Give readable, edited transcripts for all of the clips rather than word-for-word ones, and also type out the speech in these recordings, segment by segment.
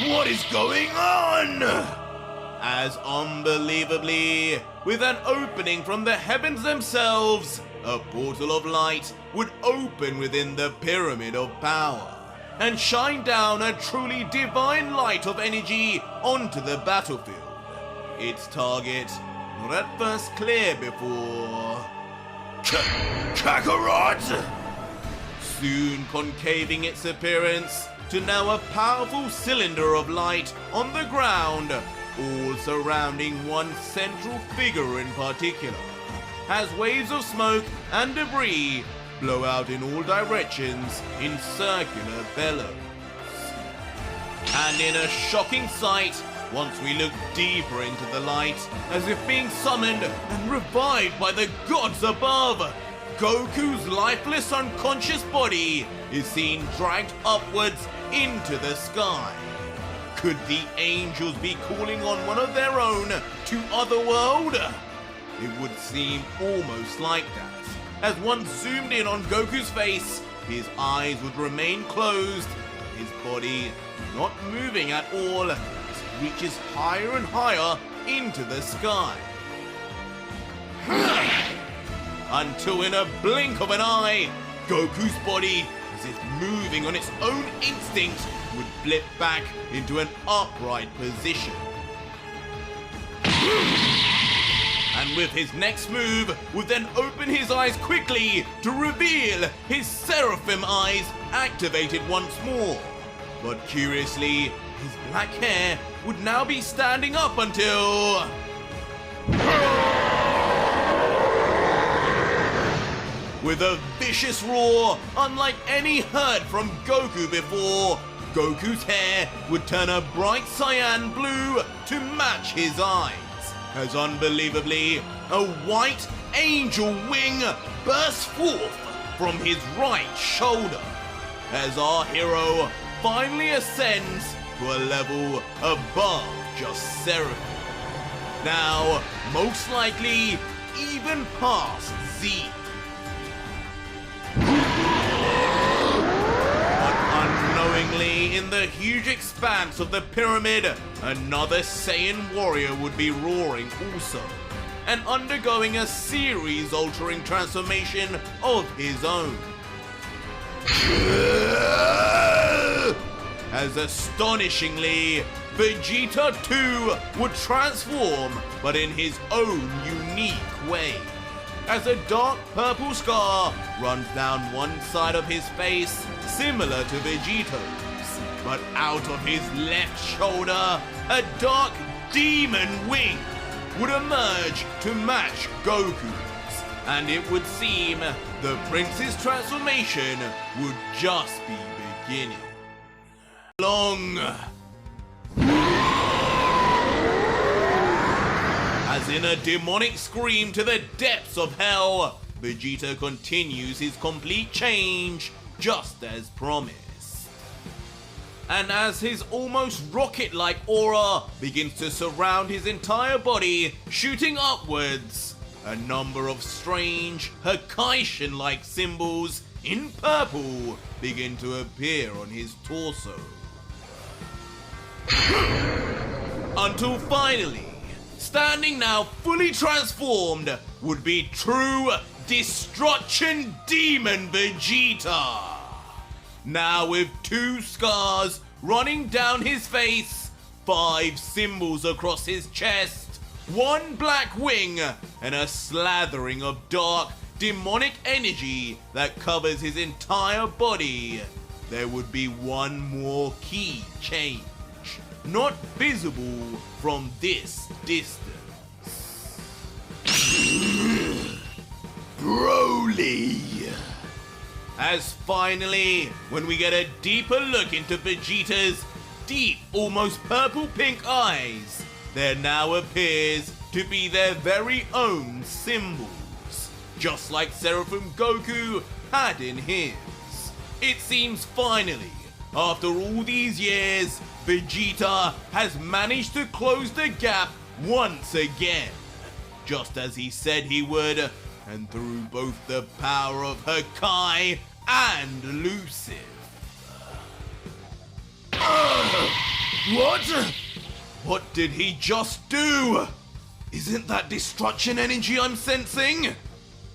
What is going on? As unbelievably, with an opening from the heavens themselves, a portal of light would open within the Pyramid of Power and shine down a truly divine light of energy onto the battlefield. Its target not at first clear before Kakarot! Soon concaving its appearance to now a powerful cylinder of light on the ground, all surrounding one central figure in particular, as waves of smoke and debris blow out in all directions in circular bellows. And in a shocking sight, once we look deeper into the light, as if being summoned and revived by the gods above, Goku's lifeless unconscious body is seen dragged upwards into the sky. Could the angels be calling on one of their own to otherworld? It would seem almost like that. As one zoomed in on Goku's face, his eyes would remain closed, his body not moving at all as he reaches higher and higher into the sky. Until in a blink of an eye, Goku's body, as if moving on its own instinct, would flip back into an upright position. And with his next move, would then open his eyes quickly to reveal his seraphim eyes activated once more. But curiously, his black hair would now be standing up until... With a vicious roar, unlike any heard from Goku before, Goku's hair would turn a bright cyan blue to match his eyes, as unbelievably, a white angel wing bursts forth from his right shoulder, as our hero finally ascends to a level above just seraphim. Now, most likely, even past Z. Unknowingly, in the huge expanse of the pyramid, another Saiyan warrior would be roaring also, and undergoing a series-altering transformation of his own. As astonishingly, Vegeta too would transform, but in his own unique way, as a dark purple scar runs down one side of his face, similar to Vegeto's, but out of his left shoulder, a dark demon wing would emerge to match Goku's, and it would seem the prince's transformation would just be beginning. As in a demonic scream to the depths of hell, Vegeta continues his complete change, just as promised. And as his almost rocket-like aura begins to surround his entire body, shooting upwards, a number of strange, Hakaishin-like symbols in purple begin to appear on his torso. Until finally, standing now fully transformed, would be true Destruction Demon Vegeta. Now with 2 scars running down his face, 5 symbols across his chest, 1 black wing, and a slathering of dark, demonic energy that covers his entire body, there would be one more key change, not visible from this distance. Broly! As finally, when we get a deeper look into Vegeta's deep, almost purple-pink eyes, there now appears to be their very own symbols, just like Seraphim Goku had in his. It seems finally, after all these years, Vegeta has managed to close the gap once again, just as he said he would, and through both the power of Hakai and Lucid. What? What did he just do? Isn't that destruction energy I'm sensing?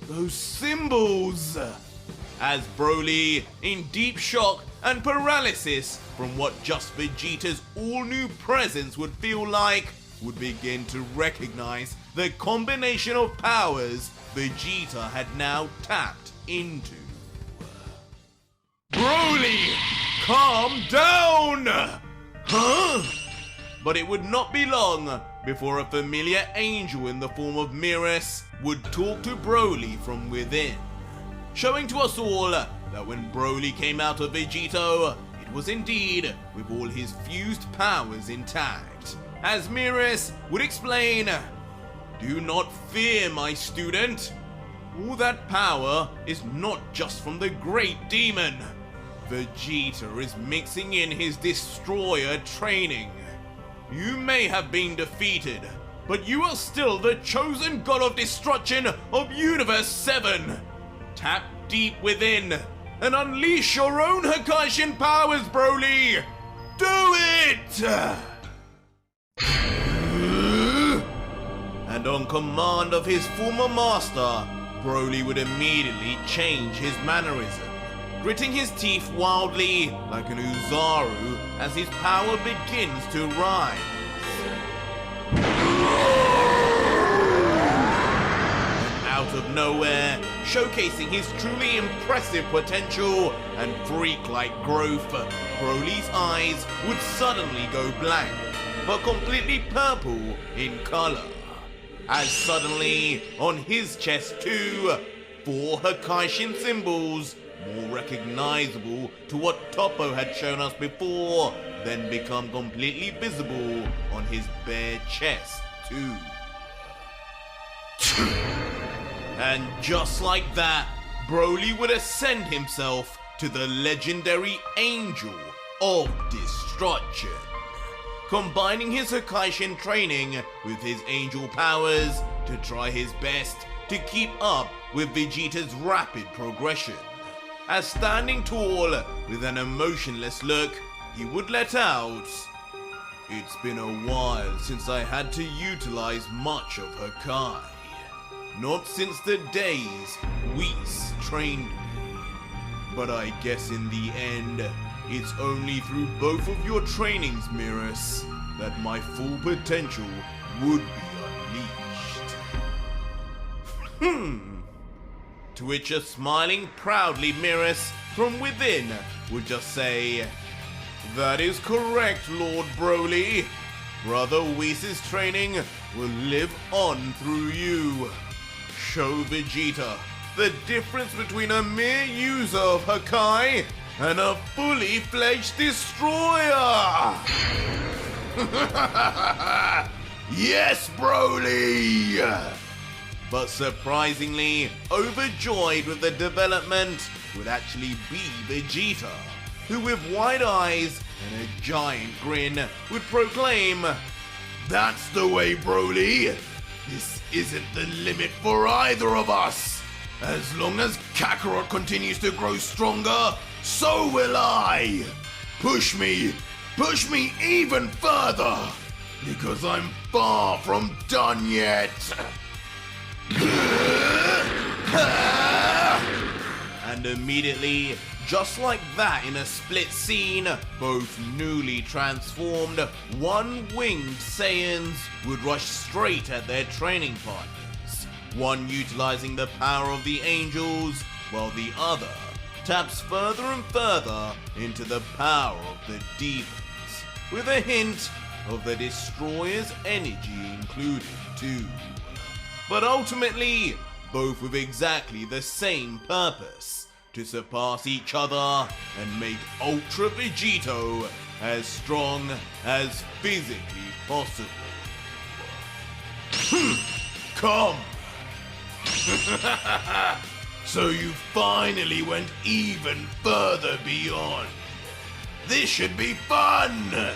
Those symbols! As Broly, in deep shock and paralysis from what just Vegeta's all-new presence would feel like, would begin to recognize the combination of powers Vegeta had now tapped into. Broly, calm down! Huh? But it would not be long before a familiar angel in the form of Callmearj would talk to Broly from within, showing to us all that when Broly came out of Vegito, it was indeed with all his fused powers intact. As Callmearj would explain, "Do not fear, my student. All that power is not just from the great demon. Vegeta is mixing in his destroyer training. You may have been defeated, but you are still the chosen god of destruction of Universe 7. Tap deep within and unleash your own Hakaishin powers, Broly! Do it!" And on command of his former master, Broly would immediately change his mannerism, gritting his teeth wildly like an Uzaru as his power begins to rise. And out of nowhere, showcasing his truly impressive potential and freak-like growth, Broly's eyes would suddenly go blank, but completely purple in color. As suddenly, on his chest too, 4 Hakaishin symbols, more recognizable to what Toppo had shown us before, then become completely visible on his bare chest too. And just like that, Broly would ascend himself to the legendary Angel of Destruction, combining his Hakaishin training with his angel powers to try his best to keep up with Vegeta's rapid progression. As standing tall with an emotionless look, he would let out, "It's been a while since I had to utilize much of Hakai. Not since the days Whis trained me. But I guess in the end, it's only through both of your trainings, Callmearj, that my full potential would be unleashed." To which a smiling proudly Callmearj from within would just say, "That is correct, Lord Broly. Brother Whis' training will live on through you. Show Vegeta the difference between a mere user of Hakai and a fully fledged destroyer." Yes, Broly! But surprisingly, overjoyed with the development would actually be Vegeta, who with wide eyes and a giant grin would proclaim, "That's the way, Broly. This isn't the limit for either of us. As long as Kakarot continues to grow stronger, so will I. Push me even further, because I'm far from done yet." And immediately, just like that in a split scene, both newly transformed, one-winged Saiyans would rush straight at their training partners, one utilizing the power of the angels, while the other taps further and further into the power of the demons, with a hint of the destroyer's energy included too. But ultimately, both with exactly the same purpose, to surpass each other and make Ultra Vegito as strong as physically possible. Come! So you finally went even further beyond. This should be fun!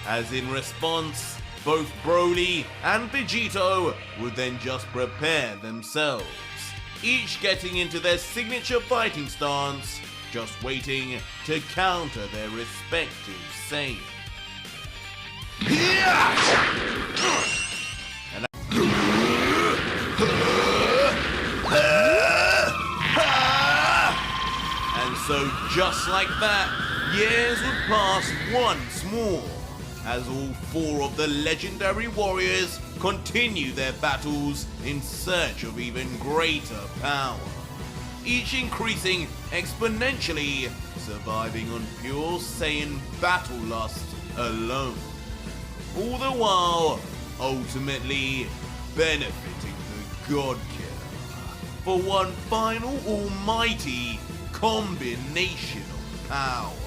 As in response, both Broly and Vegito would then just prepare themselves, each getting into their signature fighting stance, just waiting to counter their respective Saiyans. And so just like that, years would pass once more, as all four of the legendary warriors continue their battles in search of even greater power, each increasing exponentially, surviving on pure Saiyan battle lust alone, all the while ultimately benefiting the God Killer for one final almighty combination of power.